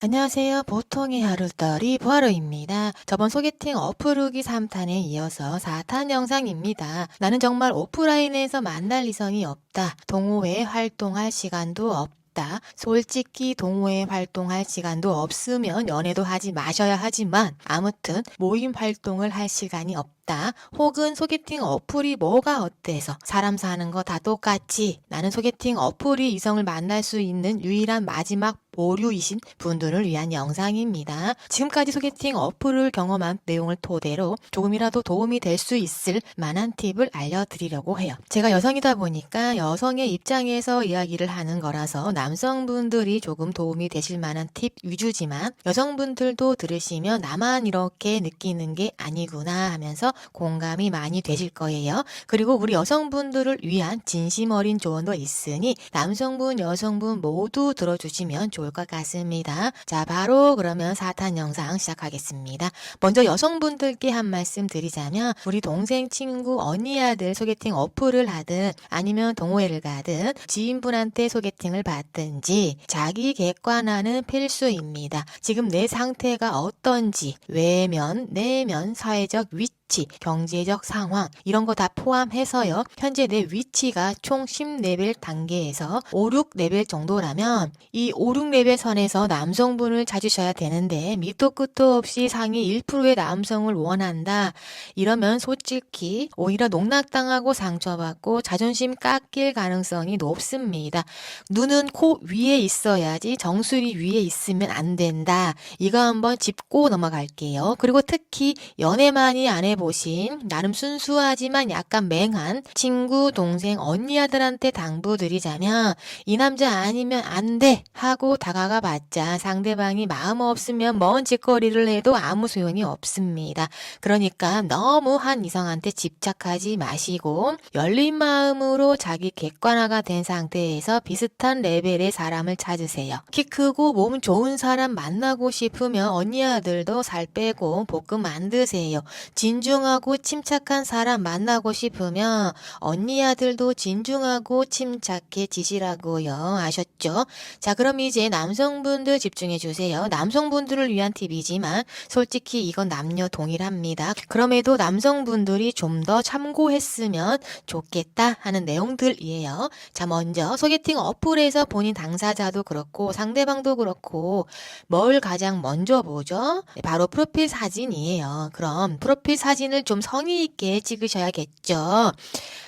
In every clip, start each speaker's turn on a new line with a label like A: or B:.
A: 안녕하세요. 보통의 하루떨이 보아로입니다. 저번 소개팅 어프루기 3탄에 이어서 4탄 영상입니다. 나는 정말 오프라인에서 만날 이성이 없다. 동호회 활동할 시간도 없다. 솔직히 동호회 활동할 시간도 없으면 연애도 하지 마셔야 하지만 아무튼 모임 활동을 할 시간이 없다. 혹은 소개팅 어플이 뭐가 어때서 사람 사는 거 다 똑같지. 나는 소개팅 어플이 이성을 만날 수 있는 유일한 마지막 보류이신 분들을 위한 영상입니다. 지금까지 소개팅 어플을 경험한 내용을 토대로 조금이라도 도움이 될 수 있을 만한 팁을 알려드리려고 해요. 제가 여성이다 보니까 여성의 입장에서 이야기를 하는 거라서 남성분들이 조금 도움이 되실 만한 팁 위주지만 여성분들도 들으시면 나만 이렇게 느끼는 게 아니구나 하면서 공감이 많이 되실 거예요. 그리고 우리 여성분들을 위한 진심 어린 조언도 있으니 남성분, 여성분 모두 들어주시면 좋을 것 같습니다. 자, 바로 그러면 4탄 영상 시작하겠습니다. 먼저 여성분들께 한 말씀 드리자면 우리 동생, 친구, 언니, 아들 소개팅 어플을 하든 아니면 동호회를 가든 지인분한테 소개팅을 받든지 자기 객관화는 필수입니다. 지금 내 상태가 어떤지 외면, 내면, 사회적 위치, 경제적 상황 이런 거 다 포함해서요. 현재 내 위치가 총 10레벨 단계에서 5, 6레벨 정도라면 이 5, 6레벨 선에서 남성분을 찾으셔야 되는데 밑도 끝도 없이 상위 1%의 남성을 원한다. 이러면 솔직히 오히려 농락당하고 상처받고 자존심 깎일 가능성이 높습니다. 눈은 코 위에 있어야지 정수리 위에 있으면 안 된다. 이거 한번 짚고 넘어갈게요. 그리고 특히 연애 많이 안 해보신 나름 순수하지만 약간 맹한 친구, 동생, 언니, 아들한테 당부드리자면 이 남자 아니면 안 돼 하고 다가가 봤자 상대방이 마음 없으면 먼 짓거리를 해도 아무 소용이 없습니다. 그러니까 너무 한 이성한테 집착하지 마시고 열린 마음으로 자기 객관화가 된 상태에서 비슷한 레벨의 사람을 찾으세요. 키 크고 몸 좋은 사람 만나고 싶으면 언니 아들도 살 빼고 볶음 만드세요. 진중하고 침착한 사람 만나고 싶으면 언니 아들도 진중하고 침착해지시라고요. 아셨죠? 자, 그럼 이제 남성분들 집중해 주세요. 남성분들을 위한 팁이지만 솔직히 이건 남녀 동일합니다. 그럼에도 남성분들이 좀 더 참고했으면 좋겠다 하는 내용들이에요. 자, 먼저 소개팅 어플에서 본인 당사자도 그렇고 상대방도 그렇고 뭘 가장 먼저 보죠? 네, 바로 프로필 사진이에요. 그럼 프로필 사진을 좀 성의 있게 찍으셔야겠죠.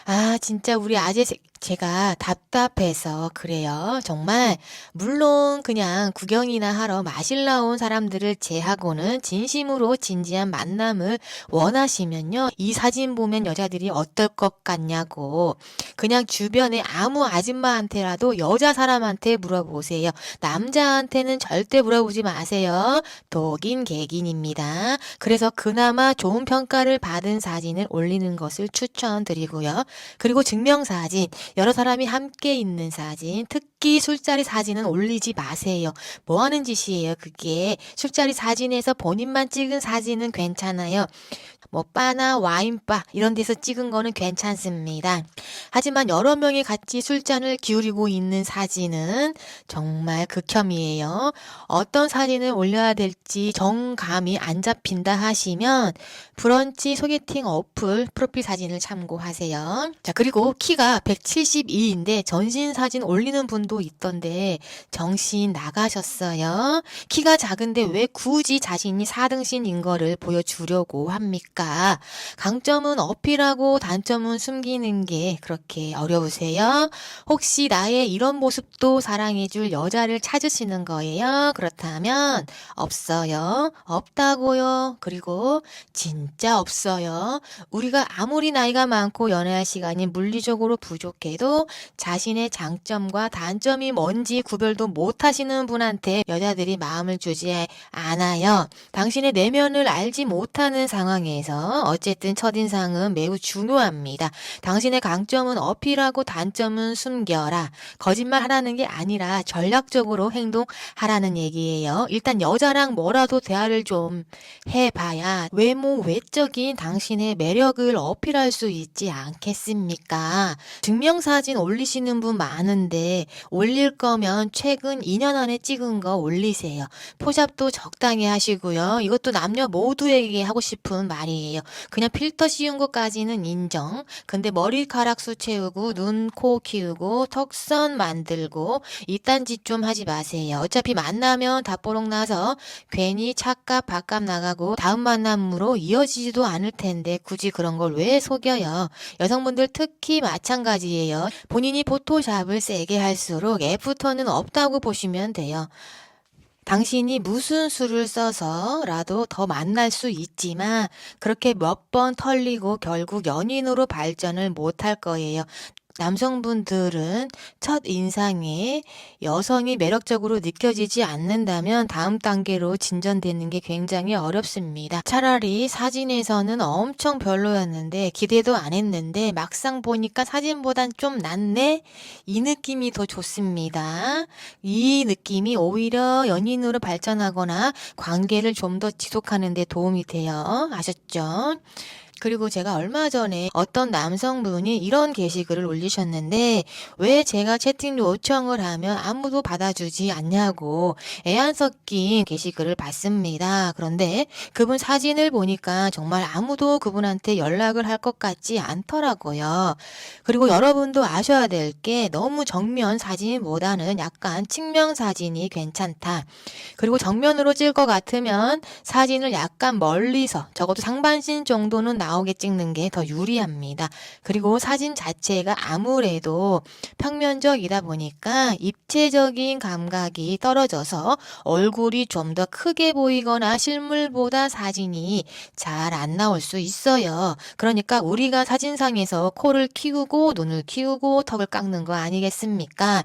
A: 아, 진짜 우리 아재 제가 답답해서 그래요. 정말 물론 그냥 구경이나 하러 마실러 온 사람들을 제하고는 진심으로 진지한 만남을 원하시면요. 이 사진 보면 여자들이 어떨 것 같냐고 그냥 주변에 아무 아줌마한테라도 여자 사람한테 물어보세요. 남자한테는 절대 물어보지 마세요. 독인 객인입니다. 그래서 그나마 좋은 평가를 받은 사진을 올리는 것을 추천드리고요. 그리고 증명사진 여러 사람이 함께 있는 사진, 특히 술자리 사진은 올리지 마세요. 뭐 하는 짓이에요, 그게. 술자리 사진에서 본인만 찍은 사진은 괜찮아요. 뭐 바나 와인바 이런 데서 찍은 거는 괜찮습니다. 하지만 여러 명이 같이 술잔을 기울이고 있는 사진은 정말 극혐이에요. 어떤 사진을 올려야 될지 정감이 안 잡힌다 하시면 브런치 소개팅 어플 프로필 사진을 참고하세요. 자, 그리고 키가 172인데 전신 사진 올리는 분도 있던데 정신 나가셨어요. 키가 작은데 왜 굳이 자신이 4등신인 거를 보여주려고 합니까? 강점은 어필하고 단점은 숨기는 게 그렇게 어려우세요? 혹시 나의 이런 모습도 사랑해줄 여자를 찾으시는 거예요? 그렇다면 없어요. 없다고요. 그리고 진짜 없어요. 우리가 아무리 나이가 많고 연애할 시간이 물리적으로 부족해도 자신의 장점과 단점이 뭔지 구별도 못하시는 분한테 여자들이 마음을 주지 않아요. 당신의 내면을 알지 못하는 상황에서 연애에서 어쨌든 첫인상은 매우 중요합니다. 당신의 강점은 어필하고 단점은 숨겨라. 거짓말하라는 게 아니라 전략적으로 행동하라는 얘기예요. 일단 여자랑 뭐라도 대화를 좀 해봐야 외적인 당신의 매력을 어필할 수 있지 않겠습니까? 증명사진 올리시는 분 많은데 올릴 거면 최근 2년 안에 찍은 거 올리세요. 포샵도 적당히 하시고요. 이것도 남녀 모두에게 하고 싶은 말이에요. 그냥 필터 씌운 것까지는 인정. 근데 머리카락 수 채우고 눈, 코 키우고 턱선 만들고 이딴 짓 좀 하지 마세요. 어차피 만나면 다 뽀록 나서 괜히 차값 밥값 나가고 다음 만남으로 이어지지도 않을 텐데 굳이 그런 걸 왜 속여요. 여성분들 특히 마찬가지예요. 본인이 포토샵을 세게 할수록 애프터는 없다고 보시면 돼요. 당신이 무슨 수를 써서라도 더 만날 수 있지만 그렇게 몇 번 털리고 결국 연인으로 발전을 못할 거예요. 남성분들은 첫 인상에 여성이 매력적으로 느껴지지 않는다면 다음 단계로 진전되는 게 굉장히 어렵습니다. 차라리 사진에서는 엄청 별로였는데 기대도 안 했는데 막상 보니까 사진보단 좀 낫네? 이 느낌이 더 좋습니다. 이 느낌이 오히려 연인으로 발전하거나 관계를 좀 더 지속하는 데 도움이 돼요. 아셨죠? 그리고 제가 얼마 전에 어떤 남성분이 이런 게시글을 올리셨는데 왜 제가 채팅 요청을 하면 아무도 받아주지 않냐고 애안 섞인 게시글을 봤습니다. 그런데 그분 사진을 보니까 정말 아무도 그분한테 연락을 할 것 같지 않더라고요. 그리고 여러분도 아셔야 될 게 너무 정면 사진보다는 약간 측면 사진이 괜찮다. 그리고 정면으로 찍을 것 같으면 사진을 약간 멀리서 적어도 상반신 정도는 나오게 찍는 게 더 유리합니다. 그리고 사진 자체가 아무래도 평면적이다 보니까 입체적인 감각이 떨어져서 얼굴이 좀 더 크게 보이거나 실물보다 사진이 잘 안 나올 수 있어요. 그러니까 우리가 사진상에서 코를 키우고 눈을 키우고 턱을 깎는 거 아니겠습니까?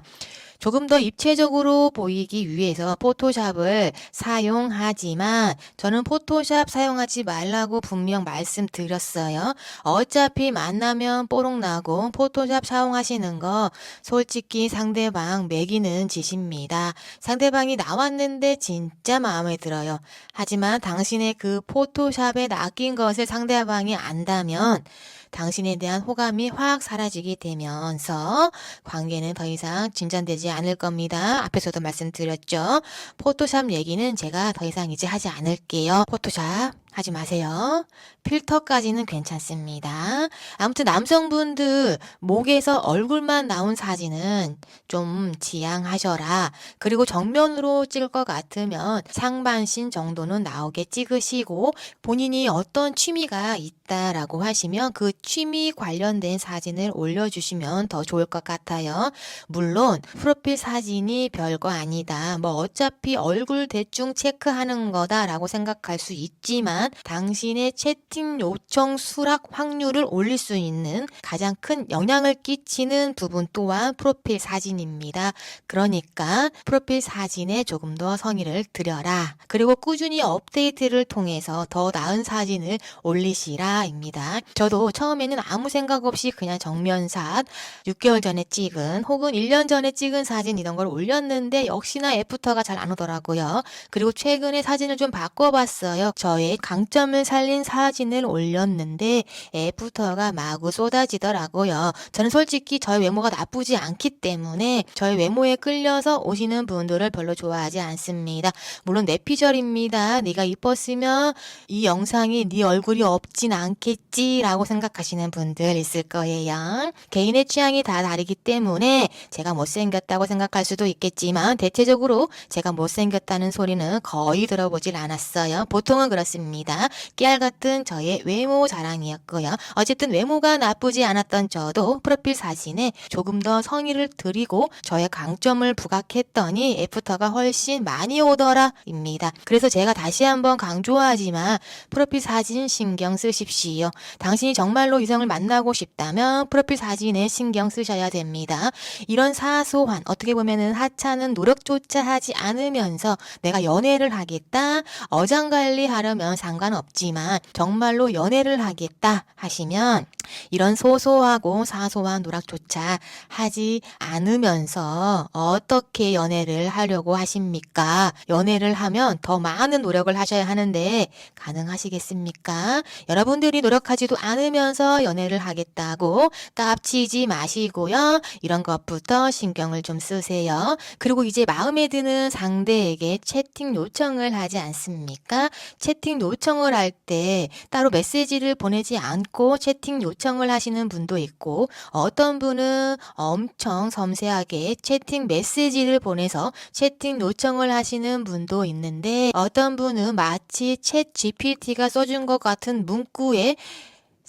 A: 조금 더 입체적으로 보이기 위해서 포토샵을 사용하지만 저는 포토샵 사용하지 말라고 분명 말씀드렸어요. 어차피 만나면 뽀록 나고 포토샵 사용하시는 거 솔직히 상대방 매기는 짓입니다. 상대방이 나왔는데 진짜 마음에 들어요. 하지만 당신의 그 포토샵에 낚인 것을 상대방이 안다면 당신에 대한 호감이 확 사라지게 되면서 관계는 더 이상 진전되지 않을 겁니다. 앞에서도 말씀드렸죠. 포토샵 얘기는 제가 더 이상 이제 하지 않을게요. 포토샵 하지 마세요. 필터까지는 괜찮습니다. 아무튼 남성분들 목에서 얼굴만 나온 사진은 좀 지양하셔라. 그리고 정면으로 찍을 것 같으면 상반신 정도는 나오게 찍으시고 본인이 어떤 취미가 있다라고 하시면 그 취미 관련된 사진을 올려주시면 더 좋을 것 같아요. 물론 프로필 사진이 별거 아니다. 뭐 어차피 얼굴 대충 체크하는 거다라고 생각할 수 있지만 당신의 채팅 요청 수락 확률을 올릴 수 있는 가장 큰 영향을 끼치는 부분 또한 프로필 사진입니다. 그러니까 프로필 사진에 조금 더 성의를 들여라. 그리고 꾸준히 업데이트를 통해서 더 나은 사진을 올리시라입니다. 저도 처음에는 아무 생각 없이 그냥 정면샷 6개월 전에 찍은 혹은 1년 전에 찍은 사진 이런 걸 올렸는데 역시나 애프터가 잘 안 오더라고요. 그리고 최근에 사진을 좀 바꿔봤어요. 저의 강점을 살린 사진을 올렸는데 애프터가 마구 쏟아지더라고요. 저는 솔직히 저의 외모가 나쁘지 않기 때문에 저의 외모에 끌려서 오시는 분들을 별로 좋아하지 않습니다. 물론 내피셜입니다. 네가 이뻤으면 이 영상이 네 얼굴이 없진 않겠지 라고 생각하시는 분들 있을 거예요. 개인의 취향이 다 다르기 때문에 제가 못생겼다고 생각할 수도 있겠지만 대체적으로 제가 못생겼다는 소리는 거의 들어보질 않았어요. 보통은 그렇습니다. 깨알 같은 저의 외모 자랑이었고요. 어쨌든 외모가 나쁘지 않았던 저도 프로필 사진에 조금 더 성의를 들이고 저의 강점을 부각했더니 애프터가 훨씬 많이 오더라 입니다. 그래서 제가 다시 한번 강조하지만 프로필 사진 신경 쓰십시오. 당신이 정말로 이성을 만나고 싶다면 프로필 사진에 신경 쓰셔야 됩니다. 이런 사소한 어떻게 보면은 하찮은 노력조차 하지 않으면서 내가 연애를 하겠다, 어장관리하려면 상관없지만 정말로 연애를 하겠다 하시면 이런 소소하고 사소한 노력조차 하지 않으면서 어떻게 연애를 하려고 하십니까? 연애를 하면 더 많은 노력을 하셔야 하는데 가능하시겠습니까? 여러분들이 노력하지도 않으면서 연애를 하겠다고 깝치지 마시고요. 이런 것부터 신경을 좀 쓰세요. 그리고 이제 마음에 드는 상대에게 채팅 요청을 하지 않습니까? 채팅 요청을 할 때 따로 메시지를 보내지 않고 채팅 요청을 하시는 분도 있고 어떤 분은 엄청 섬세하게 채팅 메시지를 보내서 채팅 요청을 하시는 분도 있는데 어떤 분은 마치 챗 GPT가 써준 것 같은 문구에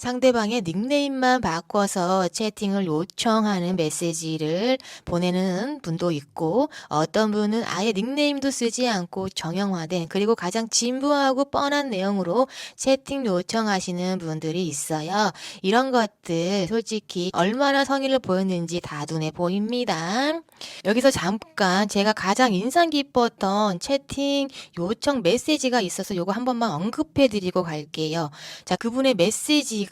A: 상대방의 닉네임만 바꿔서 채팅을 요청하는 메시지를 보내는 분도 있고 어떤 분은 아예 닉네임도 쓰지 않고 정형화된 그리고 가장 진부하고 뻔한 내용으로 채팅 요청하시는 분들이 있어요. 이런 것들 솔직히 얼마나 성의를 보였는지 다 눈에 보입니다. 여기서 잠깐 제가 가장 인상 깊었던 채팅 요청 메시지가 있어서 요거 한 번만 언급해 드리고 갈게요. 자, 그분의 메시지가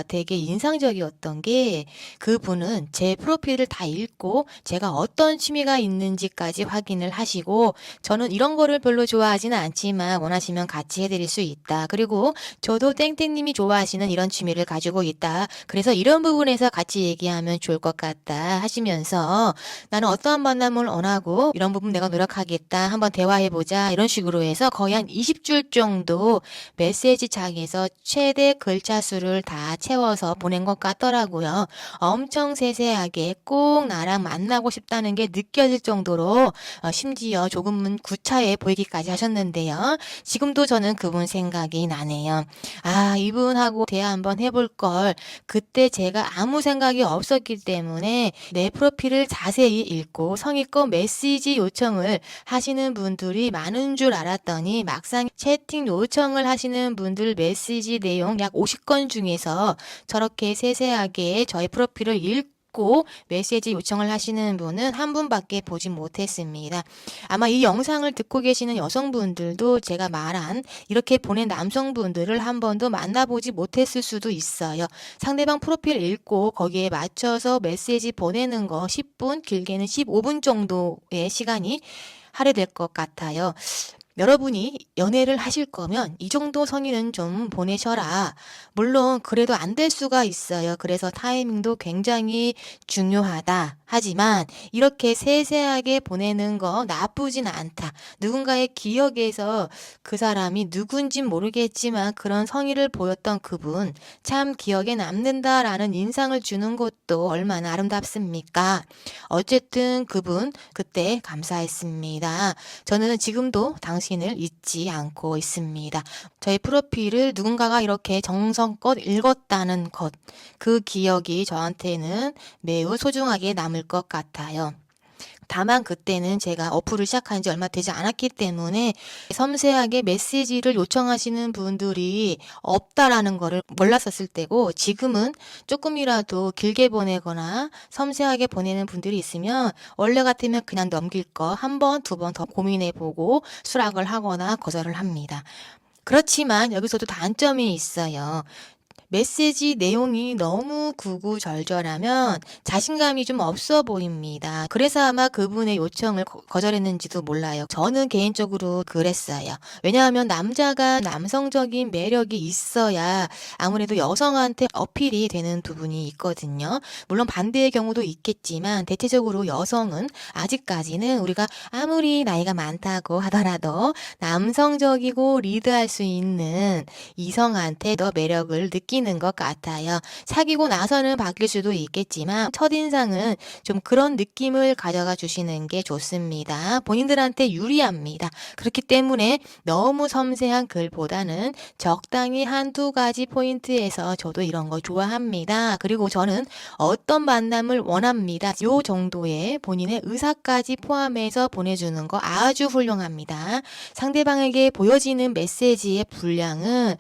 A: 되게 인상적이었던 게 그분은 제 프로필을 다 읽고 제가 어떤 취미가 있는지까지 확인을 하시고 저는 이런 거를 별로 좋아하지는 않지만 원하시면 같이 해드릴 수 있다. 그리고 저도 땡땡님이 좋아하시는 이런 취미를 가지고 있다. 그래서 이런 부분에서 같이 얘기하면 좋을 것 같다 하시면서 나는 어떠한 만남을 원하고 이런 부분 내가 노력하겠다. 한번 대화해보자. 이런 식으로 해서 거의 한 20줄 정도 메시지 창에서 최대 글자 수를 다 채워서 보낸 것 같더라고요. 엄청 세세하게 꼭 나랑 만나고 싶다는 게 느껴질 정도로 심지어 조금은 구차해 보이기까지 하셨는데요. 지금도 저는 그분 생각이 나네요. 아, 이분하고 대화 한번 해볼 걸. 그때 제가 아무 생각이 없었기 때문에 내 프로필을 자세히 읽고 성의껏 메시지 요청을 하시는 분들이 많은 줄 알았더니 막상 채팅 요청을 하시는 분들 메시지 내용 약 50건 중에서 저렇게 세세하게 저의 프로필을 읽고 메시지 요청을 하시는 분은 한 분밖에 보지 못했습니다. 아마 이 영상을 듣고 계시는 여성분들도 제가 말한 이렇게 보낸 남성분들을 한 번도 만나보지 못했을 수도 있어요. 상대방 프로필 읽고 거기에 맞춰서 메시지 보내는 거 10분, 길게는 15분 정도의 시간이 할애될 것 같아요. 여러분이 연애를 하실 거면 이 정도 성의는 좀 보내셔라. 물론 그래도 안 될 수가 있어요. 그래서 타이밍도 굉장히 중요하다. 하지만 이렇게 세세하게 보내는 거 나쁘진 않다. 누군가의 기억에서 그 사람이 누군진 모르겠지만 그런 성의를 보였던 그분 참 기억에 남는다라는 인상을 주는 것도 얼마나 아름답습니까? 어쨌든 그분 그때 감사했습니다. 저는 지금도 당신을 잊지 않고 있습니다. 저의 프로필을 누군가가 이렇게 정성껏 읽었다는 것, 그 기억이 저한테는 매우 소중하게 남을 것 같아요. 다만 그때는 제가 어플을 시작한 지 얼마 되지 않았기 때문에 섬세하게 메시지를 요청하시는 분들이 없다라는 거를 몰랐었을 때고 지금은 조금이라도 길게 보내거나 섬세하게 보내는 분들이 있으면 원래 같으면 그냥 넘길 거 한 번, 두 번 더 고민해보고 수락을 하거나 거절을 합니다. 그렇지만 여기서도 단점이 있어요. 메시지 내용이 너무 구구절절하면 자신감이 좀 없어 보입니다. 그래서 아마 그분의 요청을 거절했는지도 몰라요. 저는 개인적으로 그랬어요. 왜냐하면 남자가 남성적인 매력이 있어야 아무래도 여성한테 어필이 되는 부분이 있거든요. 물론 반대의 경우도 있겠지만 대체적으로 여성은 아직까지는 우리가 아무리 나이가 많다고 하더라도 남성적이고 리드할 수 있는 이성한테 더 매력을 느끼는 것 같아요. 사귀고 나서는 바뀔 수도 있겠지만 첫인상은 좀 그런 느낌을 가져가 주시는 게 좋습니다. 본인들한테 유리합니다. 그렇기 때문에 너무 섬세한 글보다는 적당히 한두 가지 포인트에서 저도 이런 거 좋아합니다. 그리고 저는 어떤 만남을 원합니다. 요 정도의 본인의 의사까지 포함해서 보내주는 거 아주 훌륭합니다. 상대방에게 보여지는 메시지의 분량은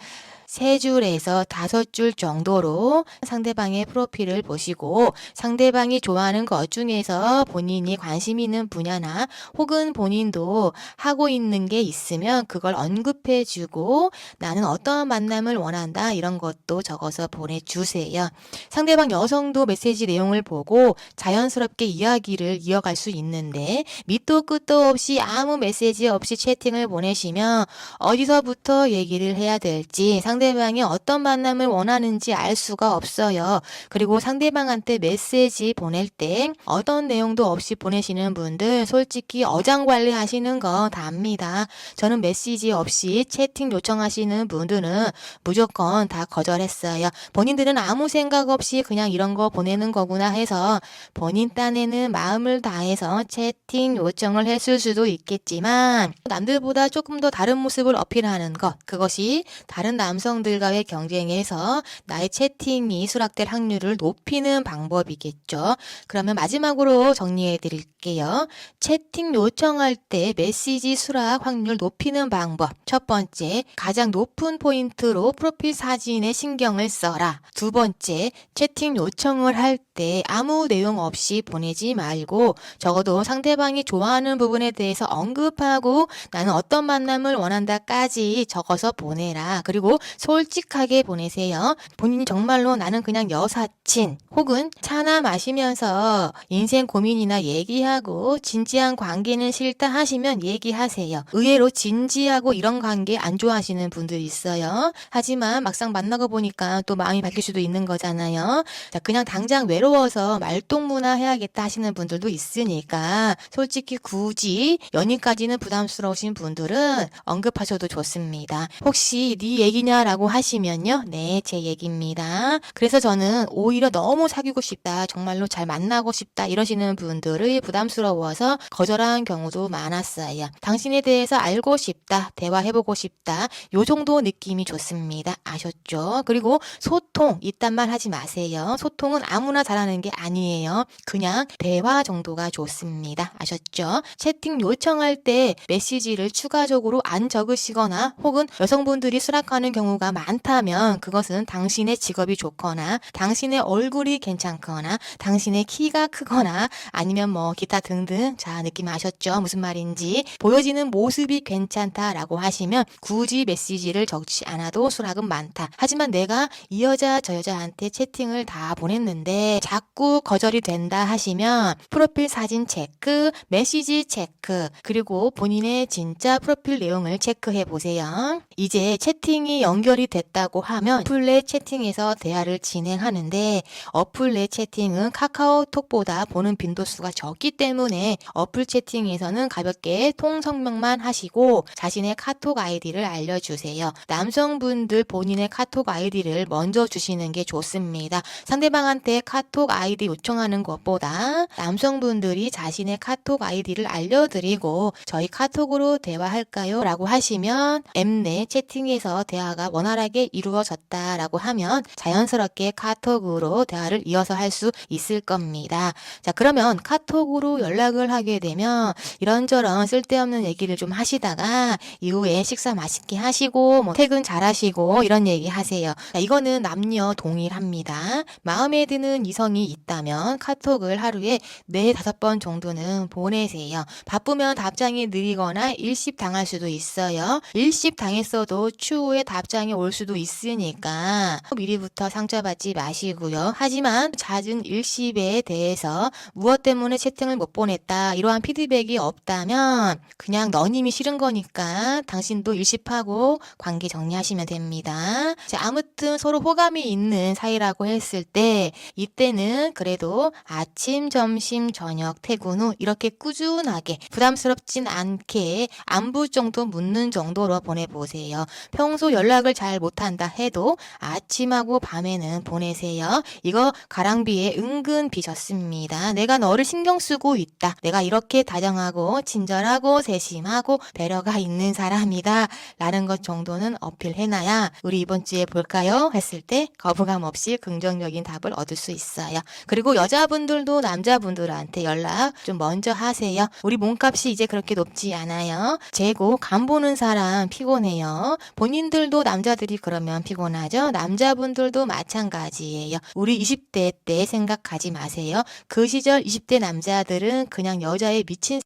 A: 3줄에서 5줄 정도로 상대방의 프로필을 보시고 상대방이 좋아하는 것 중에서 본인이 관심 있는 분야나 혹은 본인도 하고 있는 게 있으면 그걸 언급해주고 나는 어떠한 만남을 원한다 이런 것도 적어서 보내주세요. 상대방 여성도 메시지 내용을 보고 자연스럽게 이야기를 이어갈 수 있는데 밑도 끝도 없이 아무 메시지 없이 채팅을 보내시면 어디서부터 얘기를 해야 될지 상대방이 어떤 만남을 원하는지 알 수가 없어요. 그리고 상대방한테 메시지 보낼 때 어떤 내용도 없이 보내시는 분들 솔직히 어장관리 하시는 거 다 압니다. 저는 메시지 없이 채팅 요청하시는 분들은 무조건 다 거절했어요. 본인들은 아무 생각 없이 그냥 이런 거 보내는 거구나 해서 본인 딴에는 마음을 다해서 채팅 요청을 했을 수도 있겠지만 남들보다 조금 더 다른 모습을 어필하는 것, 그것이 다른 남성들과의 경쟁에서 나의 채팅이 수락될 확률을 높이는 방법이겠죠. 그러면 마지막으로 정리해 드릴게요. 채팅 요청할 때 메시지 수락 확률 높이는 방법. 첫 번째, 가장 높은 포인트로 프로필 사진에 신경을 써라. 두 번째, 채팅 요청을 할 때 아무 내용 없이 보내지 말고 적어도 상대방이 좋아하는 부분에 대해서 언급하고 나는 어떤 만남을 원한다까지 적어서 보내라. 그리고 솔직하게 보내세요. 본인이 정말로 나는 그냥 여사친 혹은 차나 마시면서 인생 고민이나 얘기하고 진지한 관계는 싫다 하시면 얘기하세요. 의외로 진지하고 이런 관계 안 좋아하시는 분들 있어요. 하지만 막상 만나고 보니까 또 마음이 바뀔 수도 있는 거잖아요. 자, 그냥 당장 외로워서 말동무나 해야겠다 하시는 분들도 있으니까 솔직히 굳이 연인까지는 부담스러우신 분들은 언급하셔도 좋습니다. 혹시 네 얘기냐라고 하시면요. 네, 제 얘기입니다. 그래서 저는 오히려 너무 사귀고 싶다, 정말로 잘 만나고 싶다 이러시는 분들이 부담스러워서 거절한 경우도 많았어요. 당신에 대해서 알고 싶다, 대화해보고 싶다, 요 정도 느낌이 좋습니다. 아셨죠? 그리고 소통, 이딴 말 하지 마세요. 소통은 아무나 잘하는 게 아니에요. 그냥 대화 정도가 좋습니다. 아셨죠? 채팅 요청할 때 메시지를 추가적으로 안 적으시거나 혹은 여성분들이 수락하는 경우가 많다면 그것은 당신의 직업이 좋거나 당신의 얼굴이 괜찮거나 당신의 키가 크거나 아니면 뭐 기타 등등, 자, 느낌 아셨죠? 무슨 말인지. 보여지는 모습이 괜찮다라고 하시면 굳이 메시지를 적지 않아도 수락은 많다. 하지만 내가 이 여자 저 여자한테 채팅을 다 보냈는데 자꾸 거절이 된다 하시면 프로필 사진 체크, 메시지 체크, 그리고 본인의 진짜 프로필 내용을 체크해 보세요. 이제 채팅이 연결이 됐다고 하면 어플 내 채팅에서 대화를 진행하는데 어플 내 채팅은 카카오톡보다 보는 빈도수가 적기 때문에 어플 채팅에서는 가볍게 통성명만 하시고 자신의 카톡 아이디를 알려주세요. 남성분들 본인의 카톡 아이디를 먼저 주시는 게 좋습니다. 상대방한테 카톡 아이디 요청하는 것보다 남성분들이 자신의 카톡 아이디를 알려드리고 저희 카톡으로 대화할까요? 라고 하시면 앱 내 채팅에서 대화가 원활하게 이루어졌다라고 하면 자연스럽게 카톡으로 대화를 이어서 할 수 있을 겁니다. 자, 그러면 카톡으로 연락을 하게 되면 이런저런 쓸데없는 얘기를 좀 하시다가 이후에 식사 맛있게 하시고 뭐 퇴근 잘 하시고 이런 얘기 하세요. 자, 이거는 남녀 동일합니다. 마음에 드는 이성이 있다면 카톡을 하루에 4, 5번 정도는 보내세요. 바쁘면 답장이 느리거나 일십 당할 수도 있어요. 일십 당했어도 추후에 답장이 올 수도 있으니까 미리부터 상처받지 마시고요. 하지만 잦은 일십에 대해서 무엇 때문에 채팅을 못 보냈다 이러한 피드백이 없다면 그냥 너님이 싫은 거니까 당신도 일십하고 관계 정리하시면 됩니다. 자, 아무튼 서로 호감이 있는 사이라고 했을 때 이때는 그래도 아침, 점심, 저녁, 퇴근 후 이렇게 꾸준하게 부담스럽진 않게 안부 정도 묻는 정도로 보내보세요. 평소 연락을 잘 못한다 해도 아침하고 밤에는 보내세요. 이거 가랑비에 은근 비졌습니다. 내가 너를 신경 쓰고 있다. 내가 이렇게 다정하고 친절하고 세심하고 배려가 있는 사람이다. 라는 것 정도는 어필해놔야 우리 이번 주에 볼까요? 했을 때 거부감 없이 긍정적인 답을 얻을 수 있어요. 그리고 여자분들도 남자분들한테 연락 좀 먼저 하세요. 우리 몸값이 이제 그렇게 높지 않아요. 재고 간 보는 사람 피곤해요. 본인들도 남자 남자들이 그러면 피곤하죠? 남자분들도 마찬가지예요. 우리 20대 때 생각하지 마세요. 그 시절 20대 남자들은 그냥 여자에 미친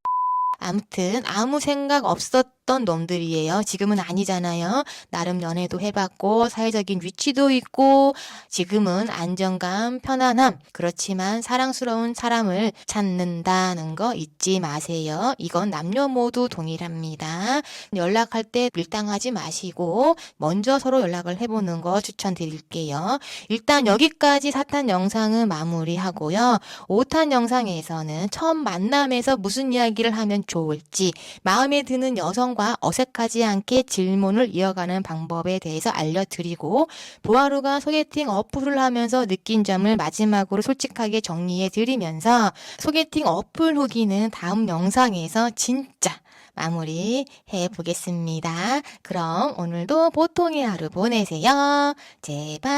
A: 아무튼 아무 생각 없었던 놈들이에요. 지금은 아니잖아요. 나름 연애도 해봤고 사회적인 위치도 있고 지금은 안정감, 편안함. 그렇지만 사랑스러운 사람을 찾는다는 거 잊지 마세요. 이건 남녀 모두 동일합니다. 연락할 때 밀당하지 마시고 먼저 서로 연락을 해보는 거 추천드릴게요. 일단 여기까지 4탄 영상은 마무리하고요. 5탄 영상에서는 처음 만남에서 무슨 이야기를 하면 좋을지, 마음에 드는 여성과 어색하지 않게 질문을 이어가는 방법에 대해서 알려드리고, 보아루가 소개팅 어플을 하면서 느낀 점을 마지막으로 솔직하게 정리해 드리면서 소개팅 어플 후기는 다음 영상에서 진짜 마무리 해보겠습니다. 그럼 오늘도 보통의 하루 보내세요. 제발.